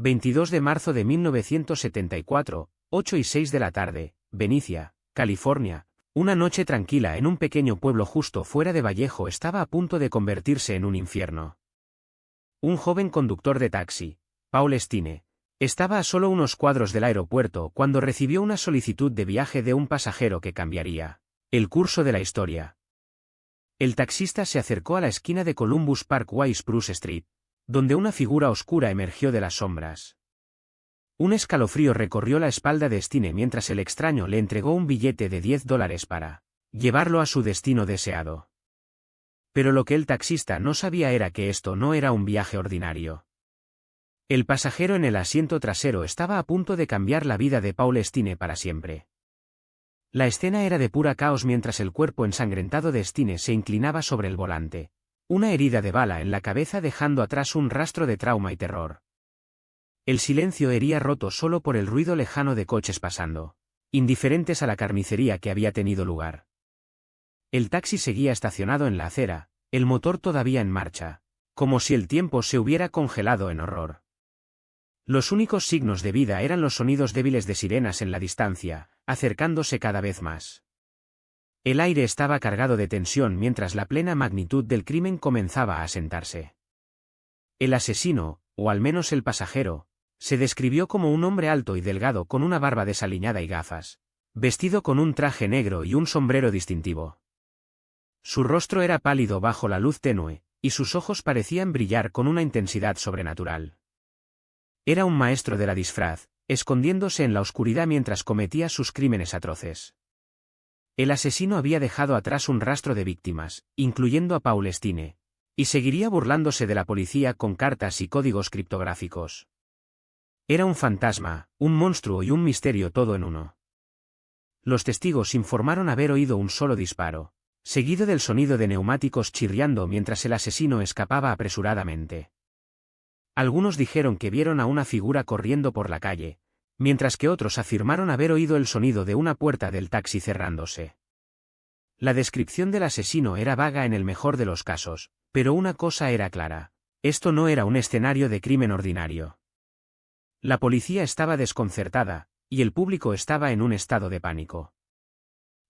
22 de marzo de 1974, 8:06 de la tarde, Benicia, California. Una noche tranquila en un pequeño pueblo justo fuera de Vallejo estaba a punto de convertirse en un infierno. Un joven conductor de taxi, Paul Stine, estaba a solo unos cuadros del aeropuerto cuando recibió una solicitud de viaje de un pasajero que cambiaría el curso de la historia. El taxista se acercó a la esquina de Columbus Parkway y Spruce Street, donde una figura oscura emergió de las sombras. Un escalofrío recorrió la espalda de Stine mientras el extraño le entregó un billete de $10 para llevarlo a su destino deseado. Pero lo que el taxista no sabía era que esto no era un viaje ordinario. El pasajero en el asiento trasero estaba a punto de cambiar la vida de Paul Stine para siempre. La escena era de pura caos mientras el cuerpo ensangrentado de Stine se inclinaba sobre el volante, una herida de bala en la cabeza dejando atrás un rastro de trauma y terror. El silencio hería roto solo por el ruido lejano de coches pasando, indiferentes a la carnicería que había tenido lugar. El taxi seguía estacionado en la acera, el motor todavía en marcha, como si el tiempo se hubiera congelado en horror. Los únicos signos de vida eran los sonidos débiles de sirenas en la distancia, acercándose cada vez más. El aire estaba cargado de tensión mientras la plena magnitud del crimen comenzaba a asentarse. El asesino, o al menos el pasajero, se describió como un hombre alto y delgado con una barba desaliñada y gafas, vestido con un traje negro y un sombrero distintivo. Su rostro era pálido bajo la luz tenue, y sus ojos parecían brillar con una intensidad sobrenatural. Era un maestro de la disfraz, escondiéndose en la oscuridad mientras cometía sus crímenes atroces. El asesino había dejado atrás un rastro de víctimas, incluyendo a Paul Stine, y seguiría burlándose de la policía con cartas y códigos criptográficos. Era un fantasma, un monstruo y un misterio todo en uno. Los testigos informaron haber oído un solo disparo, seguido del sonido de neumáticos chirriando mientras el asesino escapaba apresuradamente. Algunos dijeron que vieron a una figura corriendo por la calle, mientras que otros afirmaron haber oído el sonido de una puerta del taxi cerrándose. La descripción del asesino era vaga en el mejor de los casos, pero una cosa era clara: esto no era un escenario de crimen ordinario. La policía estaba desconcertada, y el público estaba en un estado de pánico.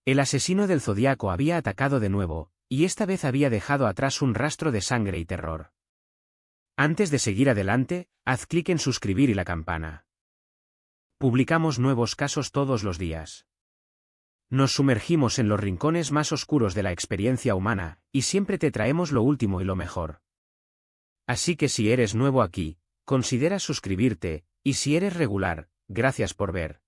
El asesino del Zodíaco había atacado de nuevo, y esta vez había dejado atrás un rastro de sangre y terror. Antes de seguir adelante, haz clic en suscribir y la campana. Publicamos nuevos casos todos los días. Nos sumergimos en los rincones más oscuros de la experiencia humana, y siempre te traemos lo último y lo mejor. Así que si eres nuevo aquí, considera suscribirte, y si eres regular, gracias por ver.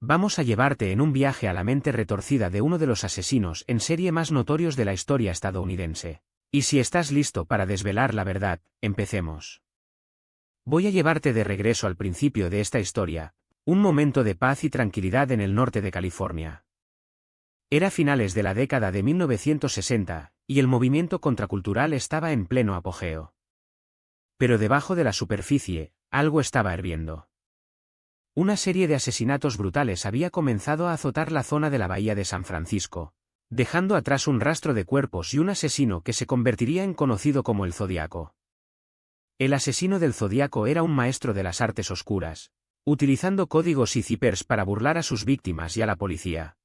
Vamos a llevarte en un viaje a la mente retorcida de uno de los asesinos en serie más notorios de la historia estadounidense. Y si estás listo para desvelar la verdad, empecemos. Voy a llevarte de regreso al principio de esta historia, un momento de paz y tranquilidad en el norte de California. Era finales de la década de 1960, y el movimiento contracultural estaba en pleno apogeo. Pero debajo de la superficie, algo estaba hirviendo. Una serie de asesinatos brutales había comenzado a azotar la zona de la bahía de San Francisco, dejando atrás un rastro de cuerpos y un asesino que se convertiría en conocido como el Zodíaco. El asesino del Zodíaco era un maestro de las artes oscuras, utilizando códigos y ciphers para burlar a sus víctimas y a la policía.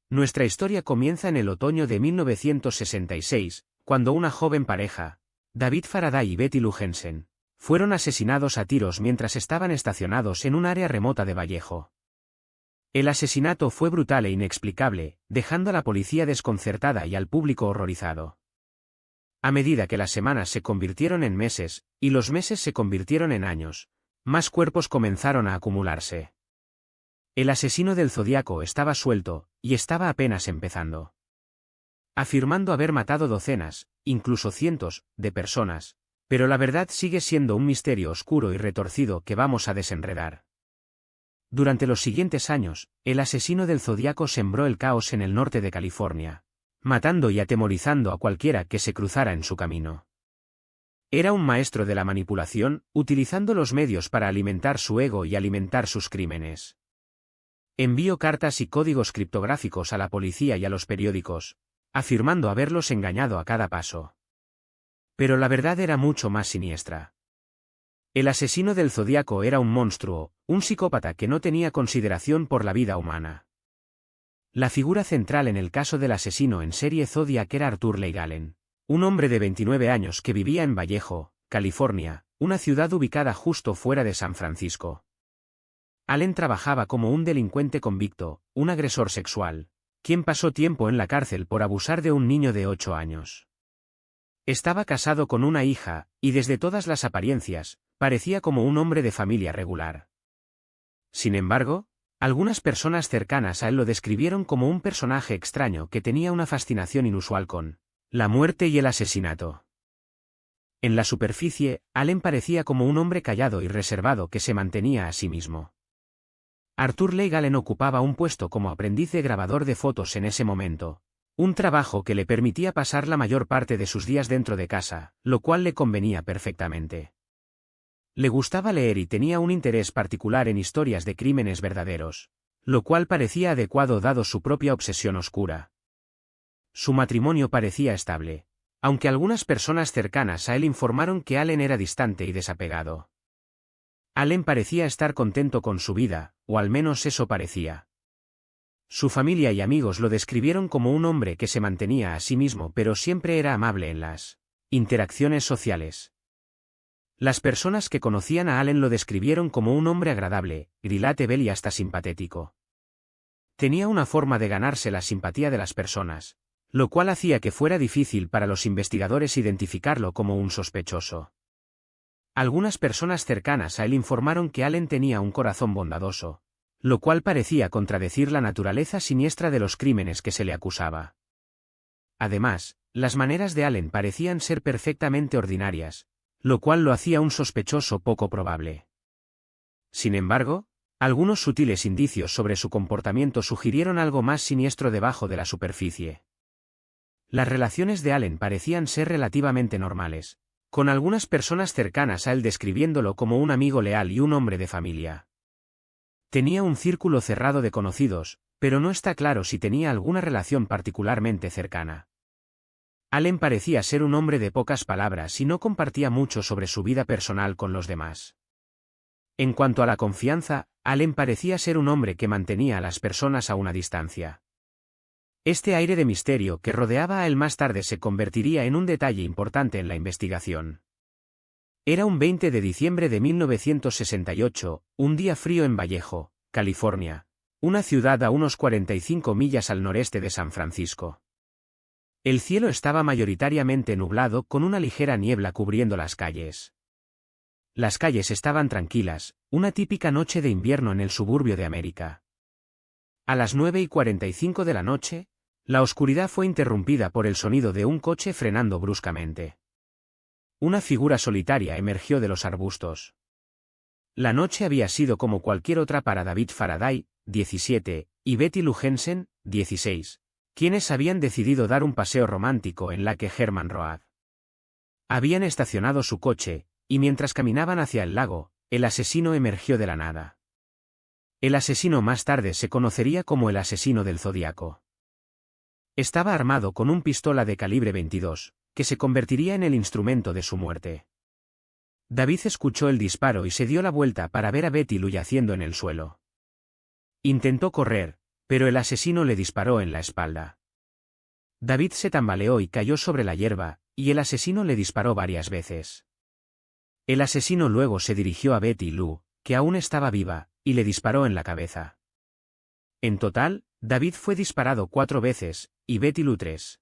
Nuestra historia comienza en el otoño de 1966, cuando una joven pareja, David Faraday y Betty Lou Jensen, fueron asesinados a tiros mientras estaban estacionados en un área remota de Vallejo. El asesinato fue brutal e inexplicable, dejando a la policía desconcertada y al público horrorizado. A medida que las semanas se convirtieron en meses, y los meses se convirtieron en años, más cuerpos comenzaron a acumularse. El asesino del Zodíaco estaba suelto, y estaba apenas empezando. Afirmando haber matado docenas, incluso cientos, de personas, pero la verdad sigue siendo un misterio oscuro y retorcido que vamos a desenredar. Durante los siguientes años, el asesino del Zodíaco sembró el caos en el norte de California, matando y atemorizando a cualquiera que se cruzara en su camino. Era un maestro de la manipulación, utilizando los medios para alimentar su ego y alimentar sus crímenes. Envió cartas y códigos criptográficos a la policía y a los periódicos, afirmando haberlos engañado a cada paso. Pero la verdad era mucho más siniestra. El asesino del Zodíaco era un monstruo, un psicópata que no tenía consideración por la vida humana. La figura central en el caso del asesino en serie Zodiac era Arthur Leigh Allen, un hombre de 29 años que vivía en Vallejo, California, una ciudad ubicada justo fuera de San Francisco. Allen trabajaba como un delincuente convicto, un agresor sexual, quien pasó tiempo en la cárcel por abusar de un niño de 8 años. Estaba casado con una hija, y desde todas las apariencias, parecía como un hombre de familia regular. Sin embargo, algunas personas cercanas a él lo describieron como un personaje extraño que tenía una fascinación inusual con la muerte y el asesinato. En la superficie, Allen parecía como un hombre callado y reservado que se mantenía a sí mismo. Arthur Leigh Allen ocupaba un puesto como aprendiz de grabador de fotos en ese momento, un trabajo que le permitía pasar la mayor parte de sus días dentro de casa, lo cual le convenía perfectamente. Le gustaba leer y tenía un interés particular en historias de crímenes verdaderos, lo cual parecía adecuado dado su propia obsesión oscura. Su matrimonio parecía estable, aunque algunas personas cercanas a él informaron que Allen era distante y desapegado. Allen parecía estar contento con su vida, o al menos eso parecía. Su familia y amigos lo describieron como un hombre que se mantenía a sí mismo pero siempre era amable en las interacciones sociales. Las personas que conocían a Allen lo describieron como un hombre agradable, relatable y hasta simpatético. Tenía una forma de ganarse la simpatía de las personas, lo cual hacía que fuera difícil para los investigadores identificarlo como un sospechoso. Algunas personas cercanas a él informaron que Allen tenía un corazón bondadoso, lo cual parecía contradecir la naturaleza siniestra de los crímenes que se le acusaba. Además, las maneras de Allen parecían ser perfectamente ordinarias, lo cual lo hacía un sospechoso poco probable. Sin embargo, algunos sutiles indicios sobre su comportamiento sugirieron algo más siniestro debajo de la superficie. Las relaciones de Allen parecían ser relativamente normales, con algunas personas cercanas a él describiéndolo como un amigo leal y un hombre de familia. Tenía un círculo cerrado de conocidos, pero no está claro si tenía alguna relación particularmente cercana. Allen parecía ser un hombre de pocas palabras y no compartía mucho sobre su vida personal con los demás. En cuanto a la confianza, Allen parecía ser un hombre que mantenía a las personas a una distancia. Este aire de misterio que rodeaba a él más tarde se convertiría en un detalle importante en la investigación. Era un 20 de diciembre de 1968, un día frío en Vallejo, California, una ciudad a unos 45 millas al noreste de San Francisco. El cielo estaba mayoritariamente nublado con una ligera niebla cubriendo las calles. Las calles estaban tranquilas, una típica noche de invierno en el suburbio de América. A las 9:45 de la noche, la oscuridad fue interrumpida por el sonido de un coche frenando bruscamente. Una figura solitaria emergió de los arbustos. La noche había sido como cualquier otra para David Faraday, 17, y Betty Lou Jensen, 16. Quienes habían decidido dar un paseo romántico en Lake Herman Road. Habían estacionado su coche, y mientras caminaban hacia el lago, el asesino emergió de la nada. El asesino más tarde se conocería como el asesino del Zodíaco. Estaba armado con un pistola de calibre 22, que se convertiría en el instrumento de su muerte. David escuchó el disparo y se dio la vuelta para ver a Betty Lou yaciendo en el suelo. Intentó correr, pero el asesino le disparó en la espalda. David se tambaleó y cayó sobre la hierba, y el asesino le disparó varias veces. El asesino luego se dirigió a Betty Lou, que aún estaba viva, y le disparó en la cabeza. En total, David fue disparado 4 veces, y Betty Lou 3.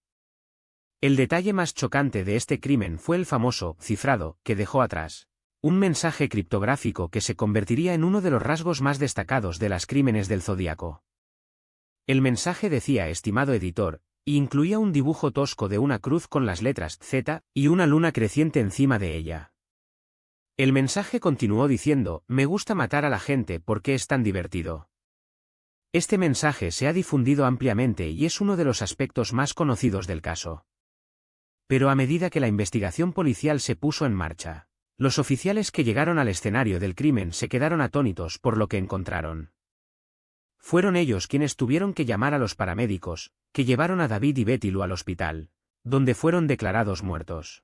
El detalle más chocante de este crimen fue el famoso cifrado que dejó atrás. Un mensaje criptográfico que se convertiría en uno de los rasgos más destacados de los crímenes del Zodíaco. El mensaje decía estimado editor, y incluía un dibujo tosco de una cruz con las letras Z y una luna creciente encima de ella. El mensaje continuó diciendo, me gusta matar a la gente porque es tan divertido. Este mensaje se ha difundido ampliamente y es uno de los aspectos más conocidos del caso. Pero a medida que la investigación policial se puso en marcha, los oficiales que llegaron al escenario del crimen se quedaron atónitos por lo que encontraron. Fueron ellos quienes tuvieron que llamar a los paramédicos, que llevaron a David y Betty Lou al hospital, donde fueron declarados muertos.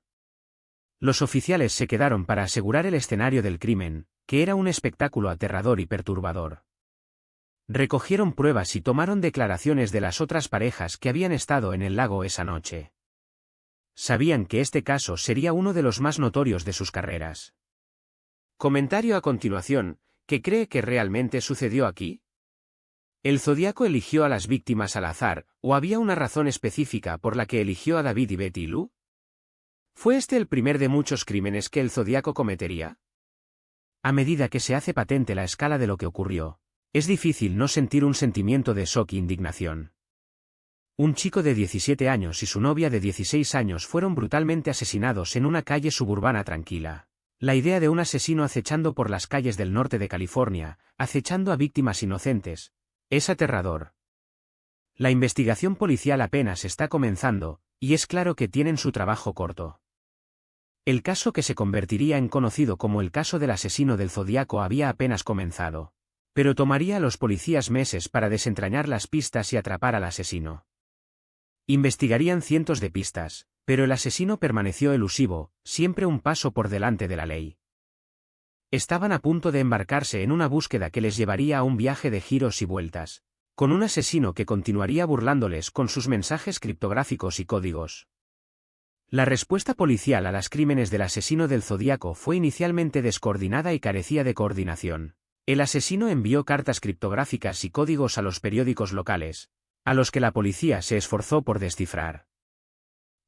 Los oficiales se quedaron para asegurar el escenario del crimen, que era un espectáculo aterrador y perturbador. Recogieron pruebas y tomaron declaraciones de las otras parejas que habían estado en el lago esa noche. Sabían que este caso sería uno de los más notorios de sus carreras. Comentario a continuación: ¿qué cree que realmente sucedió aquí? ¿El Zodíaco eligió a las víctimas al azar, o había una razón específica por la que eligió a David y Betty Lou? ¿Fue este el primer de muchos crímenes que el Zodíaco cometería? A medida que se hace patente la escala de lo que ocurrió, es difícil no sentir un sentimiento de shock e indignación. Un chico de 17 años y su novia de 16 años fueron brutalmente asesinados en una calle suburbana tranquila. La idea de un asesino acechando por las calles del norte de California, acechando a víctimas inocentes, es aterrador. La investigación policial apenas está comenzando, y es claro que tienen su trabajo corto. El caso que se convertiría en conocido como el caso del asesino del Zodíaco había apenas comenzado, pero tomaría a los policías meses para desentrañar las pistas y atrapar al asesino. Investigarían cientos de pistas, pero el asesino permaneció elusivo, siempre un paso por delante de la ley. Estaban a punto de embarcarse en una búsqueda que les llevaría a un viaje de giros y vueltas, con un asesino que continuaría burlándoles con sus mensajes criptográficos y códigos. La respuesta policial a los crímenes del asesino del Zodíaco fue inicialmente descoordinada y carecía de coordinación. El asesino envió cartas criptográficas y códigos a los periódicos locales, a los que la policía se esforzó por descifrar.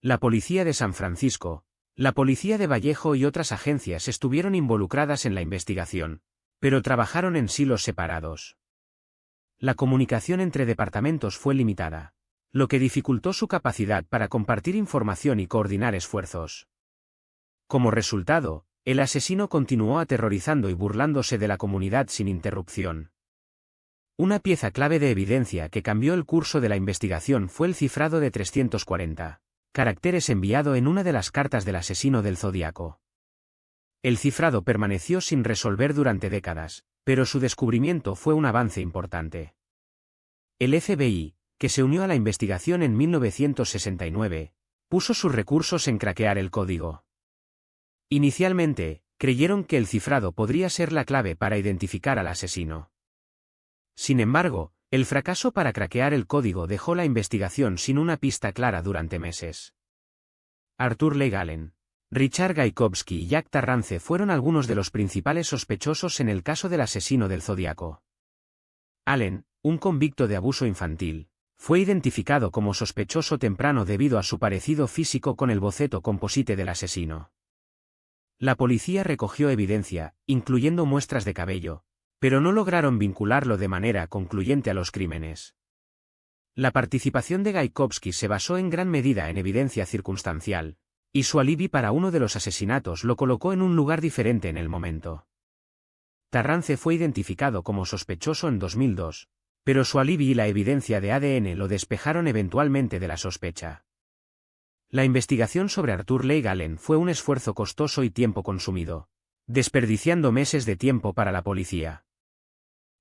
La policía de San Francisco, la policía de Vallejo y otras agencias estuvieron involucradas en la investigación, pero trabajaron en silos separados. La comunicación entre departamentos fue limitada, lo que dificultó su capacidad para compartir información y coordinar esfuerzos. Como resultado, el asesino continuó aterrorizando y burlándose de la comunidad sin interrupción. Una pieza clave de evidencia que cambió el curso de la investigación fue el cifrado de 340 caracteres enviado en una de las cartas del asesino del Zodíaco. El cifrado permaneció sin resolver durante décadas, pero su descubrimiento fue un avance importante. El FBI, que se unió a la investigación en 1969, puso sus recursos en craquear el código. Inicialmente, creyeron que el cifrado podría ser la clave para identificar al asesino. Sin embargo, el fracaso para craquear el código dejó la investigación sin una pista clara durante meses. Arthur Leigh Allen, Richard Gaikowski y Jack Tarrance fueron algunos de los principales sospechosos en el caso del asesino del Zodíaco. Allen, un convicto de abuso infantil, fue identificado como sospechoso temprano debido a su parecido físico con el boceto composite del asesino. La policía recogió evidencia, incluyendo muestras de cabello, pero no lograron vincularlo de manera concluyente a los crímenes. La participación de Gaikowski se basó en gran medida en evidencia circunstancial, y su alibi para uno de los asesinatos lo colocó en un lugar diferente en el momento. Tarrance fue identificado como sospechoso en 2002, pero su alibi y la evidencia de ADN lo despejaron eventualmente de la sospecha. La investigación sobre Arthur Leigh Allen fue un esfuerzo costoso y tiempo consumido, desperdiciando meses de tiempo para la policía.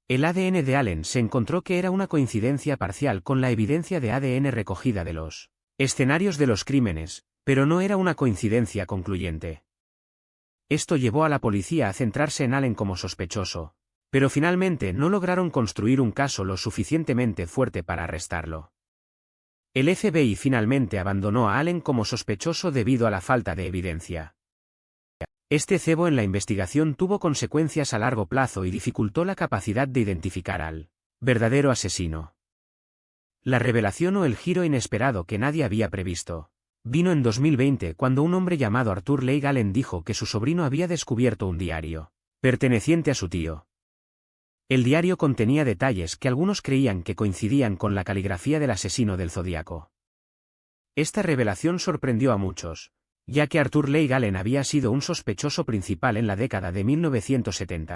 El ADN de Allen se encontró que era una coincidencia parcial con la evidencia de ADN recogida de los escenarios de los crímenes, pero no era una coincidencia concluyente. Esto llevó a la policía a centrarse en Allen como sospechoso, pero finalmente no lograron construir un caso lo suficientemente fuerte para arrestarlo. El FBI finalmente abandonó a Allen como sospechoso debido a la falta de evidencia. Este cebo en la investigación tuvo consecuencias a largo plazo y dificultó la capacidad de identificar al verdadero asesino. La revelación o el giro inesperado que nadie había previsto vino en 2020 cuando un hombre llamado Arthur Leigh Allen dijo que su sobrino había descubierto un diario perteneciente a su tío. El diario contenía detalles que algunos creían que coincidían con la caligrafía del asesino del Zodíaco. Esta revelación sorprendió a muchos, ya que Arthur Leigh Allen había sido un sospechoso principal en la década de 1970.